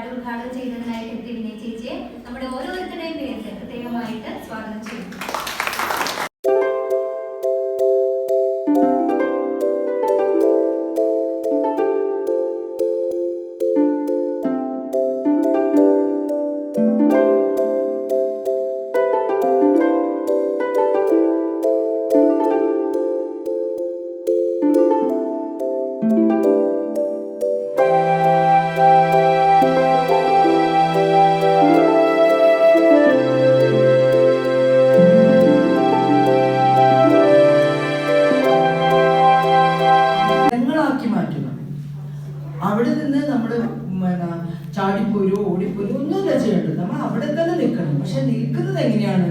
പരിപാടി ഉദ്ഘാടനം ചെയ്യുന്നതിനായിട്ട് തിരുനേ ചേച്ചിയെ നമ്മുടെ ഓരോരുത്തരുടെയും പേരിൽ പ്രത്യേകമായിട്ട് സ്വാഗതം ചെയ്യുന്നു. അവിടെ നിന്ന് നമ്മൾ ചാടിപ്പോരോ ഓടിപ്പോരോ ഒന്നുമില്ല ചെയ്യേണ്ടത്. നമ്മൾ അവിടെ തന്നെ നിൽക്കണം. പക്ഷെ നിൽക്കുന്നത് എങ്ങനെയാണ്?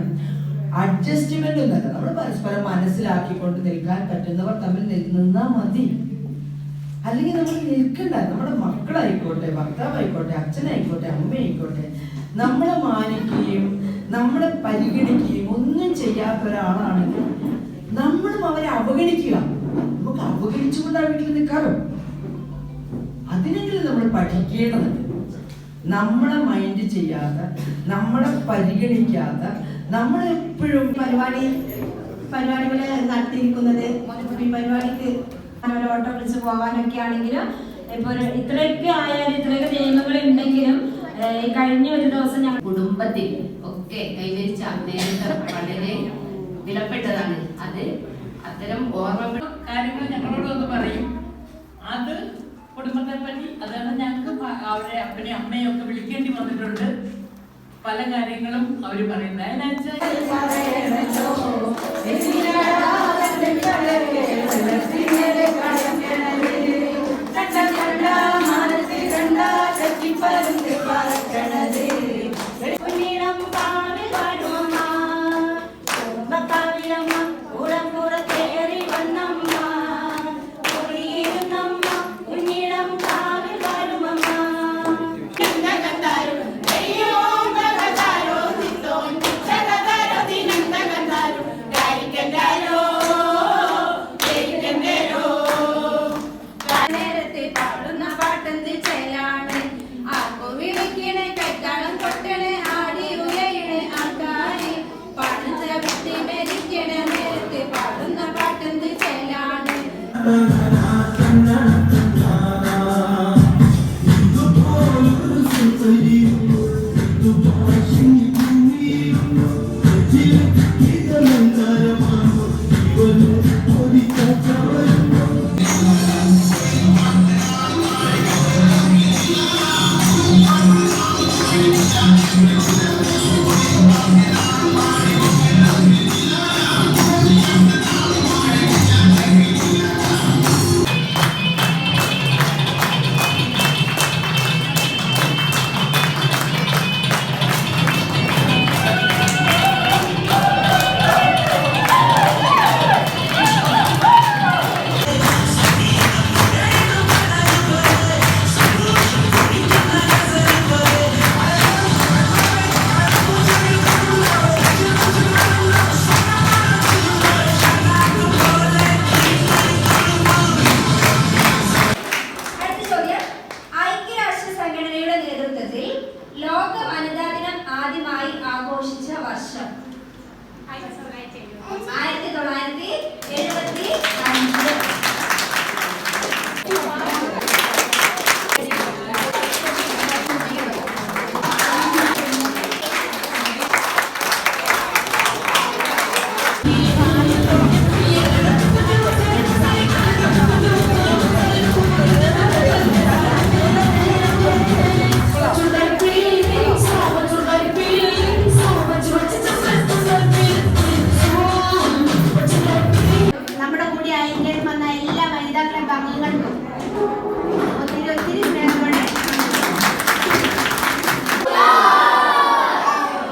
അഡ്ജസ്റ്റ്മെന്റ് ഒന്നല്ല, നമ്മൾ പരസ്പരം മനസ്സിലാക്കിക്കൊണ്ട് നിൽക്കാൻ പറ്റുന്നവർ തമ്മിൽ നിന്നാൽ മതി. അല്ലെങ്കിൽ നമ്മൾ നിൽക്കണ്ട. നമ്മുടെ മക്കളായിക്കോട്ടെ, ഭർത്താവായിക്കോട്ടെ, അച്ഛനായിക്കോട്ടെ, അമ്മയായിക്കോട്ടെ, നമ്മളെ മാനിക്കുകയും നമ്മളെ പരിഗണിക്കുകയും ഒന്നും ചെയ്യാത്ത ഒരാളാണെങ്കിൽ നമ്മളും അവരെ അവഗണിക്കുക. നമുക്ക് അവഗണിച്ചുകൊണ്ട് ആ വീട്ടിൽ നിൽക്കാറോ? അതിനെങ്കിലും നമ്മൾ പഠിക്കേണ്ടതുണ്ട്. നമ്മളെ മൈൻഡ് ചെയ്യാതെ, നമ്മളെ പരിഗണിക്കാതെ, നമ്മളെപ്പോഴും പരിപാടികൾ നടത്തിയിരിക്കുന്നത് ഈ പരിപാടിക്ക് ഓട്ടോ വിളിച്ച് പോകാനൊക്കെ ആണെങ്കിലും ഇപ്പോൾ ഇത്രയൊക്കെ ആയാലും ഇത്രയൊക്കെ നിയമങ്ങൾ ഉണ്ടെങ്കിലും കഴിഞ്ഞ ഒരു ദിവസം ഞങ്ങൾ കുടുംബത്തിൽ ഒക്കെ കൈവരിച്ച നേരത്തെ വളരെ വിലപ്പെട്ടതാണ്. അത് അത്തരം ഓർമ്മ കാര്യങ്ങൾ ഞങ്ങളോടൊന്ന് പറയും. അത് കുടുംബത്തെ പറ്റി അതാണ് ഞങ്ങൾക്ക് അവരെ അപ്പനെയും അമ്മയും ഒക്കെ വിളിക്കേണ്ടി വന്നിട്ടുണ്ട്. പല കാര്യങ്ങളും അവർ പറയുന്നത് I'm